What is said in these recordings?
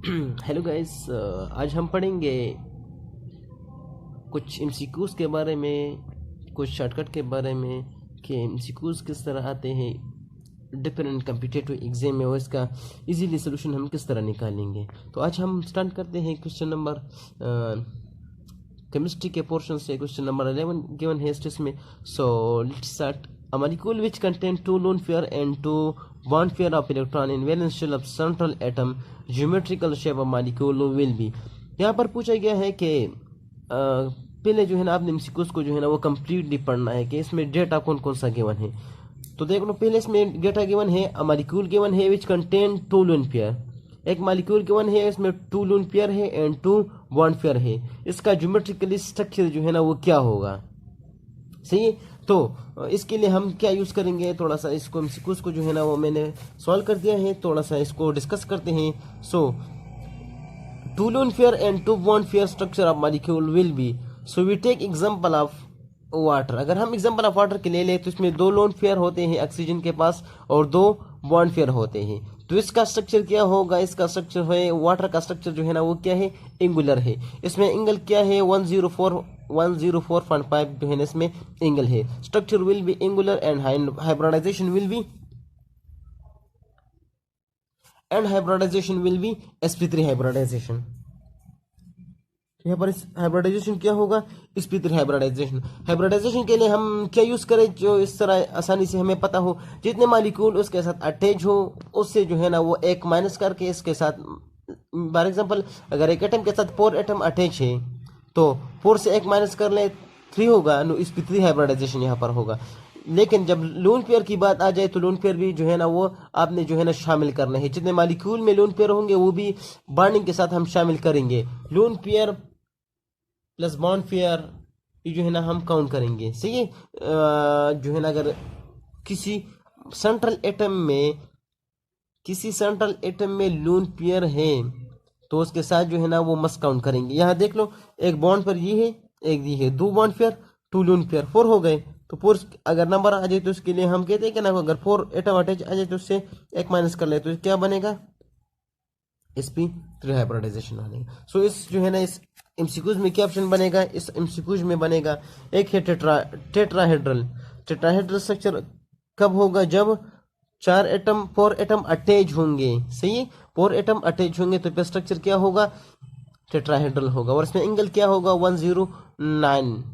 Hello guys, आज हम पढ़ेंगे कुछ एमसीक्यूज़ के बारे में, कुछ शॉर्टकट के बारे में कि एमसीक्यूज़ किस तरह आते हैं डिफरेंट कम्पिटिटिव एग्जाम में और इसका इजीली सोल्यूशन हम किस तरह निकालेंगे। तो आज हम स्टार्ट करते हैं क्वेश्चन नंबर केमिस्ट्री के पोर्शन से। क्वेश्चन नंबर 11 गिवन है स्टेज में। So let's start. A molecule which contains two lone pair and two bond pair of electron in valence shell of central atom, geometrical shape of molecule will be। यहाँ पर पूछा गया है कि पहले जो है ना आपने एमसीक्यूज को जो है ना वो कंप्लीटली पढ़ना है कि इसमें डेटा कौन कौन सा गिवन है। तो देख लो, पहले इसमें डेटा गिवन है, अ मॉलिक्यूल गिवन है which contain two lone pair. एक मॉलिक्यूल गिवन है, इसमें टू लोन पेयर है एंड टू बॉन्ड पेयर है। इसका ज्योमेट्रिकली स्ट्रक्चर जो है ना वो क्या होगा, सही है। तो इसके लिए हम क्या यूज करेंगे, थोड़ा सा इसको एमसीक्यूज को जो है ना वो मैंने सॉल्व कर दिया है, थोड़ा सा इसको डिस्कस करते हैं। So two lone pair and two bond pair structure of molecule will be. So we take example of water. अगर हम एग्जांपल ऑफ वाटर के ले ले तो इसमें दो लोन पेयर होते हैं ऑक्सीजन के पास और दो बॉन्ड पेयर होते हैं। तो इसका स्ट्रक्चर क्या होगा, इसका स्ट्रक्चर है, वाटर का स्ट्रक्चर जो है ना वो क्या है, एंगुलर है। इसमें एंगल क्या है, 104.5 जो है ना इसमें एंगल है। Structure will be angular and hybridization will be sp3 hybridization. यहाँ पर इस हाइब्रिडाइजेशन क्या होगा, sp3 हाइब्रिडाइजेशन। हाइब्रिडाइजेशन के लिए हम क्या यूज करें जो इस तरह आसानी से हमें पता हो, जितने मॉलिक्यूल उसके साथ अटैच हो उससे जो है ना वो एक माइनस करके इसके साथ, फॉर एग्जांपल अगर एक एटम के साथ 4 एटम अटैच है तो 4 से एक माइनस कर ले 3 होगा, sp3 हाइब्रिडाइजेशन यहाँ पर होगा। लेकिन जब लोन पेयर की बात आ जाए तो लोन पेयर भी जो है ना वो आपने जो है ना शामिल करना है। जितने मॉलिक्यूल में लोन पेयर होंगे वो भी बॉन्डिंग के साथ हम शामिल करेंगे। Lone pair plus bond pair ये जो है ना हम काउंट करेंगे, सही है। जो है ना अगर किसी सेंट्रल एटम में लोन पेयर है तो उसके साथ जो है ना वो मस्ट काउंट करेंगे। यहाँ देख लो, एक बॉन्ड पर ये है, एक ये है, दो bond pair, two lone pair, 4 हो गए। तो 4 अगर नंबर आ जाए तो उसके लिए हम कहते हैं कि ना अगर 4 एटम अटैच आ जाए तो उससे एक माइनस कर ले तो क्या बनेगा, sp3 हाइब्रिडाइजेशन बनेगा। सो इस जो है ना इस एमसीक्यूज में क्या ऑप्शन बनेगा, इस एमसीक्यूज में बनेगा एक है टेट्राहेड्रल स्ट्रक्चर। कब होगा, जब 4 एटम अटैच होंगे, सही है। 4 एटम अटैच होंगे तो स्ट्रक्चर क्या होगा, टेट्राहेड्रल होगा। और इसमें एंगल क्या होगा, 109।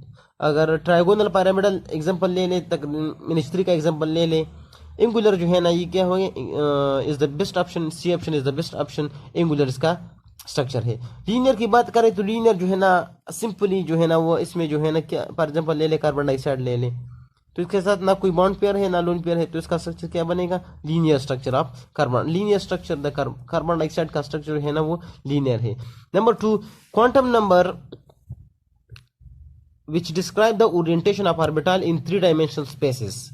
अगर ट्राइगोनल पिरामिडल एग्जांपल ले ले, तक मिनिस्ट्री का एग्जांपल ले ले, एंगुलर जो है ना ये क्या होगा, is the best option, C option is the best option, angular इसका स्ट्रक्चर है। लीनियर की बात करें तो लीनियर जो है ना सिंपली जो है ना वो इसमें जो है ना क्या, फॉर एग्जांपल ले ले कार्बन डाइऑक्साइड ले ले, तो इसके साथ ना कोई बॉन्ड पेयर है ना लोन पेयर है, तो इसका स्ट्रक्चर क्या बनेगा, linear structure of carbon. Linear structure the carbon dioxide का स्ट्रक्चर है ना वो लीनियर है। Number 2, quantum number which describe the orientation of orbital in 3 dimensional spaces।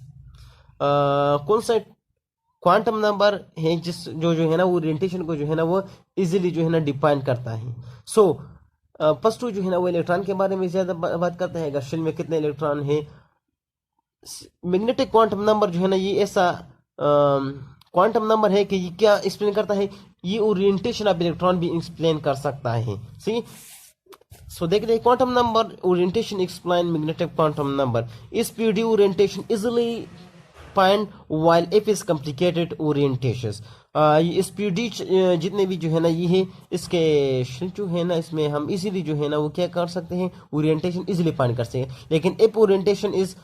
कौन सा क्वांटम नंबर है जिस जो जो है ना वो ओरिएंटेशन को जो है ना वो इजीली जो है ना डिफाइन करता है। सो फर्स्ट जो है ना वो इलेक्ट्रॉन के बारे में ज्यादा बात करता है, शेल में कितने इलेक्ट्रॉन है। मैग्नेटिक क्वांटम नंबर जो है ना ये ऐसा क्वांटम नंबर है कि ये क्या एक्सप्लेन करता है, ये ओरिएंटेशन ऑफ इलेक्ट्रॉन भी एक्सप्लेन कर सकता है, सही। सो देखते हैं quantum number orientation explain magnetic quantum number. sp3 orientation easily find while f is complicated orientations. ये sp3 जितने भी जो है ना ये है, इसके जो है ना इसमें हम इजीली जो है ना वो क्या कर सकते हैं, ओरिएंटेशन इजीली फाइंड कर सकते हैं। लेकिन f orientation is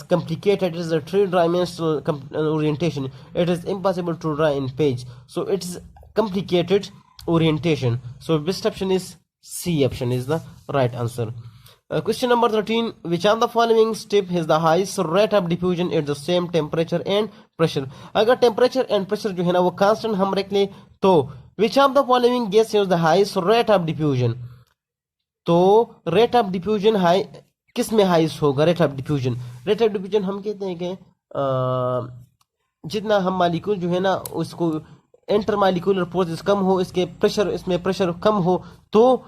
complicated, is a 3 dimensional orientation, it is impossible to draw in page, so it is complicated orientation, so best option is C option is the right answer। Question number 13, which of the following step has the highest rate of diffusion at the same temperature and pressure। अगर temperature and pressure जो है ना वो constant हम रख ले तो which of the following gas has the highest rate of diffusion। तो rate of diffusion हाई किस में हाईएस्ट होगा, rate of diffusion हम कहते हैं कि जितना हम मॉलिक्यूल जो है ना उसको इंटर मॉलिक्यूलर फोर्सेस कम हो, इसके प्रेशर, इसमें प्रेशर कम हो, तो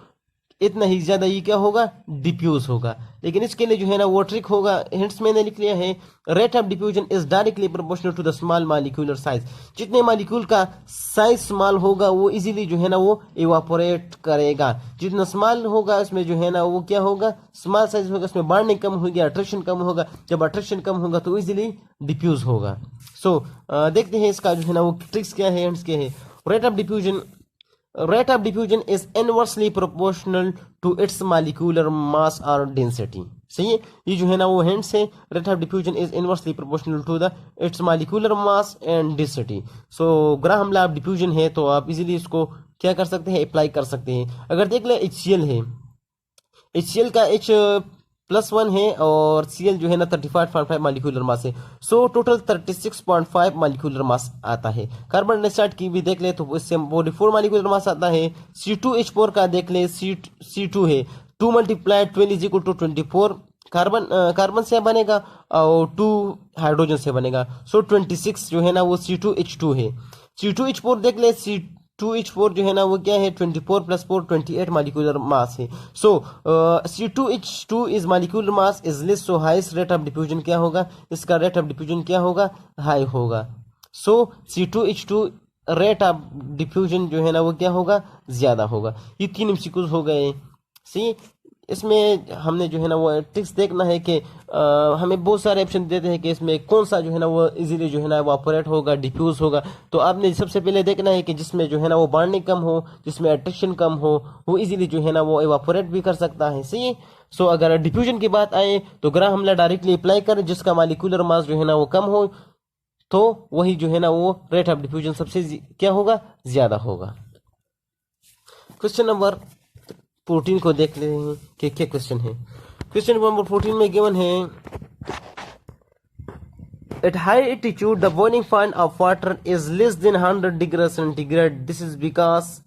इतना ही ज्यादा ये क्या होगा, डिफ्यूज होगा। लेकिन इसके लिए जो है ना वो ट्रिक होगा, हिंट्स मैंने लिख लिया है। Rate of diffusion is directly proportional to the small molecular size. जितने मॉलिक्यूल का साइज स्मॉल होगा वो इजीली जो है ना वो इवापोरेट करेगा। जितना स्मॉल होगा उसमें जो है ना वो क्या होगा, स्मॉल साइज होगा, उसमें बाइंडिंग कम होगी, अट्रैक्शन कम होगा। जब अट्रैक्शन कम होगा तो इजीली डिफ्यूज होगा। सो देखते हैं इसका जो है ना वो ट्रिक्स क्या है, हिंट्स क्या है। Rate of diffusion, rate of diffusion is inversely proportional to its molecular mass or density। सही है, ये जो है ना वो हिंट्स है। rate of diffusion is inversely proportional to the its molecular mass and density। So Graham law of diffusion है तो आप इजीली इसको क्या कर सकते हैं, अप्लाई कर सकते हैं। अगर देख ले HCl है, HCl का H+1 है और Cl जो है ना 35.5 मालिक्यूलर मास है। सो टोटल 36.5 मालिक्यूलर मास आता है। कार्बन डाइऑक्साइड की भी देख ले तो इससे 44 मालिक्यूलर मास आता है। C2H4 का देख ले, C2 है, 2 × 12 इज इक्वल टू 24। कार्बन से बनेगा और 2 हाइड्रोजन से बनेगा। सो 26 जो है ना वो C2H2 है। C2H4 देख ले, C2H4 जो है ना वो क्या है, 24 + 4 28 मालिक्यूलर मास है। सो C2H2 is molecular mass is less, so highest rate of diffusion क्या होगा, इसका रेट ऑफ डिफ्यूजन क्या होगा, हाई होगा। सो C2H2 रेट ऑफ डिफ्यूजन जो है ना वो क्या होगा, ज्यादा होगा। ये 3 एमसीक्यूज हो गए। सी इसमें हमने जो है ना वो ट्रिक्स देखना है कि हमें बहुत सारे ऑप्शन देते हैं कि इसमें कौन सा जो है ना वो इजीली जो है ना इवापोरेट होगा, डिफ्यूज होगा। तो आपने सबसे पहले देखना है कि जिसमें जो है ना वो बाइंडिंग कम हो, जिसमें अट्रैक्शन कम हो, वो इजीली जो है ना वो इवापोरेट भी कर सकता है। सही। सो अगर डिफ्यूजन की बात आए तो ग्राहम लॉ डायरेक्टली अप्लाई करें, जिसका मॉलिक्यूलर मास जो है ना वो कम हो तो वही जो है ना वो रेट ऑफ डिफ्यूजन सबसे क्या होगा, ज्यादा होगा। क्वेश्चन नंबर 14 को देख लेते हैं कि क्या क्वेश्चन है। क्वेश्चन नंबर 14 में गिवन है, at high altitude the boiling point of water is less than 100 degrees centigrade, this is because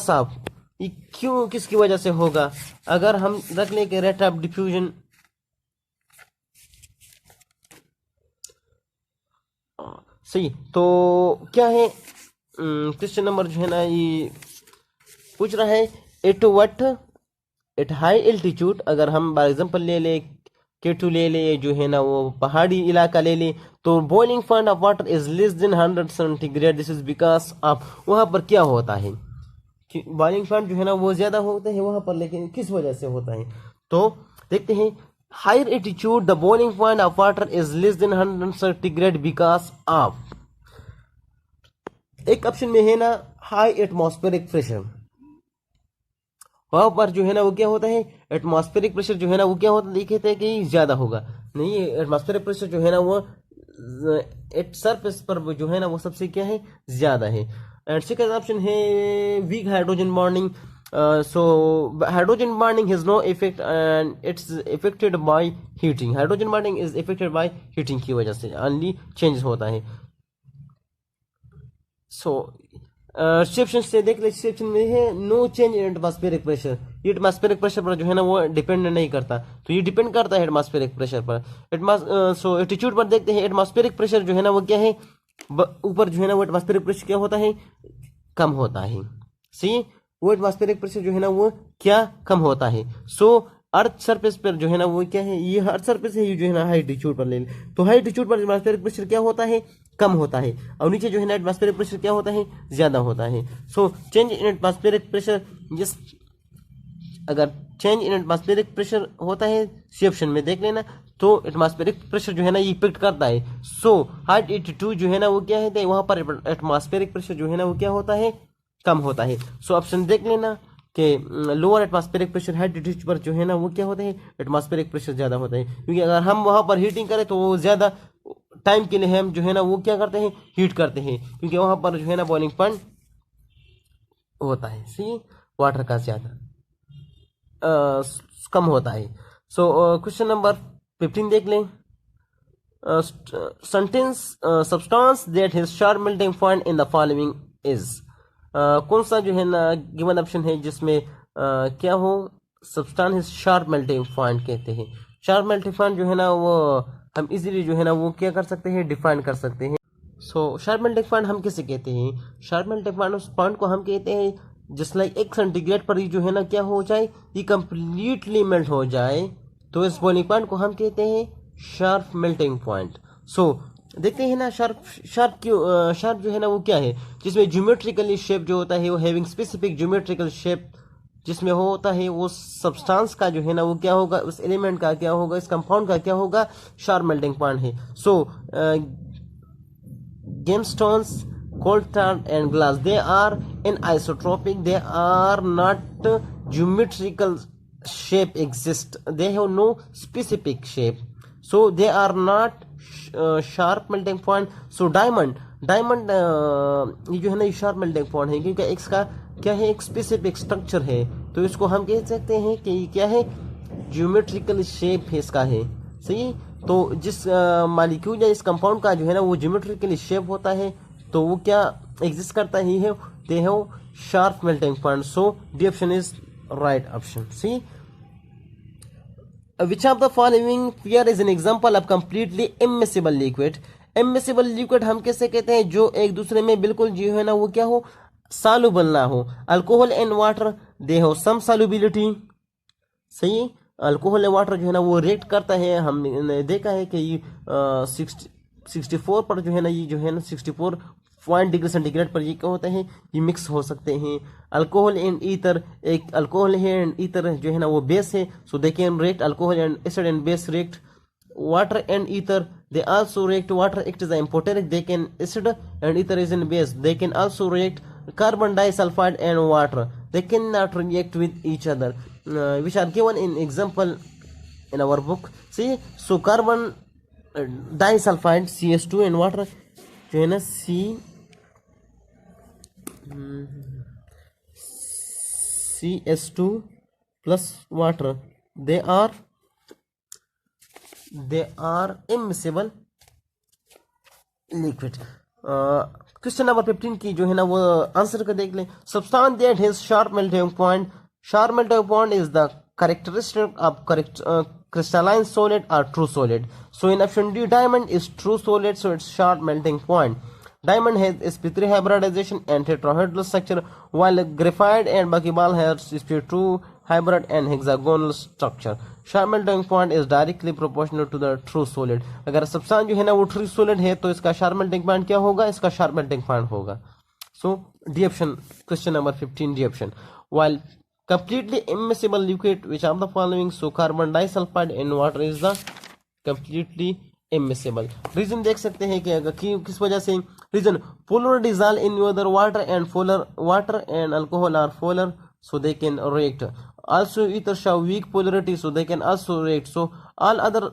of, ये क्यों, किसकी वजह से होगा। अगर हम रख लें कि रेट ऑफ डिफ्यूजन सही, तो क्या है क्वेश्चन नंबर जो है ना ये पूछ रहा है, एट हाई एल्टीट्यूड, अगर हम बाय एग्जांपल ले ले K2 ले ले, जो है ना वो पहाड़ी इलाका ले ले, तो boiling point of water is less than 100 centigrade, this is because of, वहां पर क्या होता है कि बॉइलिंग पॉइंट जो है ना वो ज्यादा होता है वहां पर, लेकिन किस वजह से होता है। तो देखते हैं, higher altitude the boiling point of water is less than 100 centigrade because of, एक ऑप्शन में है ना हाई एटमॉस्फेरिक प्रेशर, वहां पर जो है ना वो क्या होता है, एटमॉस्फेरिक प्रेशर जो है ना वो क्या होता है, देखते हैं कि ज्यादा होगा। नहीं, एटमॉस्फेरिक प्रेशर जो है ना वो एट सरफेस पर जो है ना वो सबसे क्या है, ज्यादा है। एंड सेकंड ऑप्शन है weak hydrogen bonding. So hydrogen bonding has no effect and it's affected by heating, hydrogen bonding is affected by heating की वजह से ओनली चेंज होता है। सो रिसेप्शन से देख ले, रिसेप्शन में है no change in atmospheric pressure, ये एटमॉस्फेरिक प्रेशर पर जो है ना वो डिपेंड नहीं करता, तो ये डिपेंड करता है एटमॉस्फेरिक प्रेशर पर। सो एटीट्यूड पर देखते हैं, एटमॉस्फेरिक प्रेशर जो है ना वो क्या है, ऊपर जो है ना वो एटमॉस्फेरिक प्रेशर क्या होता है, कम होता है। सी वो एटमॉस्फेरिक प्रेशर जो है ना वो क्या कम होता है। सो अर्थ सरफेस पर जो है ना वो क्या है, ये अर्थ सरफेस है, ये जो है ना हाई एल्टीट्यूड पर ले, तो हाई एल्टीट्यूड पर एटमॉस्फेरिक प्रेशर क्या होता है, कम होता है, और नीचे जो है ना एटमॉस्फेरिक प्रेशर क्या होता है, ज्यादा होता है। So change in atmospheric pressure, जिस अगर चेंज इन एटमॉस्फेरिक प्रेशर होता है सी ऑप्शन में देख लेना, तो एटमॉस्फेरिक प्रेशर जो है ना ये इफेक्ट करता है। सो हाई एल्टीट्यूड जो है ना वो क्या है, वहां पर एटमॉस्फेरिक प्रेशर जो है ना वो क्या होता है, कम होता है। सो ऑप्शन देख लेना कि lower atmospheric pressure high altitude पर जो है ना वो क्या होता है, एटमॉस्फेरिक प्रेशर ज्यादा होता है, क्योंकि अगर हम वहां पर हीटिंग करें तो वो ज्यादा टाइम के लिए हम जो है ना वो क्या करते हैं, हीट करते हैं, क्योंकि वहां पर जो है ना बॉइलिंग पॉइंट होता है सी वाटर का ज्यादा कम होता है। सो क्वेश्चन नंबर 15 देख लें, sentence substance that has sharp melting point in the following is, कौन सा जो है ना गिवन ऑप्शन है जिसमें क्या हो, substance has sharp melting point कहते हैं। शार्प मेल्टिंग पॉइंट जो है ना वो हम इजीली जो है ना वो क्या कर सकते हैं, डिफाइन कर सकते हैं। सो शार्प मेल्टिंग पॉइंट हम किसे कहते हैं, शार्प मेल्टिंग पॉइंट उस पॉइंट को हम कहते हैं जस्ट लाइक 1 सेंटीग्रेड पर ये जो है ना क्या हो जाए, ये कंप्लीटली मेल्ट हो जाए, तो इस बॉइलिंग पॉइंट को हम कहते हैं शार्प मेल्टिंग पॉइंट। सो देखते हैं ना शार्प जो है ना वो क्या है, जिसमें ज्योमेट्रिकली शेप जो होता है वो हैविंग स्पेसिफिक ज्योमेट्रिकल शेप जिसमें होता है, वो सब्सटेंस का जो है ना वो क्या होगा, उस एलिमेंट का क्या होगा, इस कंपाउंड का क्या होगा, शार्प मेल्टिंग पॉइंट है। सो gemstones, cold tar and glass, they are anisotropic, they are not geometrical shape exist, they have no specific shape, so they are not sharp melting point. So diamond ये जो है ना ये sharp melting point है, क्योंकि इसका क्या है, एक स्पेसिफिक स्ट्रक्चर है, तो इसको हम कह सकते हैं कि ये क्या है, ज्योमेट्रिकल शेप है इसका है। सही, तो जिस मालिक्यूल या इस कंपाउंड का जो है ना वो ज्योमेट्रिकली शेप होता है, तो वो क्या एग्जिस्ट करता ही है, they have sharp melting point. So D option is right option. C which of the following pair is an example of completely immiscible liquid? immiscible liquid हम कैसे कहते हैं, जो एक दूसरे में बिल्कुल जो है ना वो क्या हो, soluble ना हो। अल्कोहल एंड वाटर दे हो सम solubility। सही, अल्कोहल एंड वाटर जो है ना वो रिएक्ट करता है, हमने देखा है कि ये 64 पर जो है ना, ये जो है ना 64 डिग्री सेंटीग्रेड पर ये क्या होता है, ये मिक्स हो सकते हैं। अल्कोहल एंड ईथर, एक अल्कोहल है एंड ईथर जो है ना वो बेस है, so they can react, alcohol and acid and base react. Water and ether they also react, water acts as an amphoteric, they can acid and ether is in base, they can also react. Carbon disulfide and water, they cannot react with each other, which are given in example in our book. See, so carbon disulfide CH2 and water जो है ना CH2 plus water, they are immiscible liquid. Question number 15 की जो है ना वो answer का देख लें। Substance that has sharp melting point, sharp melting point is the characteristic of crystalline solid or true solid. So in option D, diamond is true solid, so it's sharp melting point. Diamond has sp3 hybridization and tetrahedral structure, while graphite and buckyball has sp2 hybrid and hexagonal structure. Sharp melting point is directly proportional to the true solid. अगर substance जो है ना वो true solid है, तो इसका sharp melting point क्या होगा, इसका sharp melting point होगा। So D option, question number 15 D option. While completely immiscible liquid, which of the following? So carbon disulfide and water is the completely immiscible. Reason देख सकते हैं कि अगर किस वजह से, reason polar dissolve in whether water and alcohol are polar, so they can react. Also ether show weak polarity, so they can also react. So all other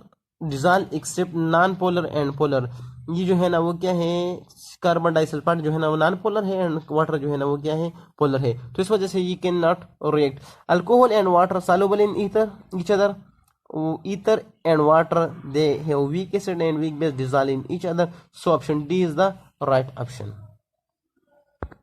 dissolve except non-polar and polar. ये जो है ना वो क्या है, carbon disulphide जो है ना वो नॉन पोलर है एंड वाटर जो है ना वो क्या है, पोलर है, तो इस वजह से ये can not react. Alcohol and water soluble in ether each other, ether and water they have weak acid and weak base dissolve in each other, so option D is the right option.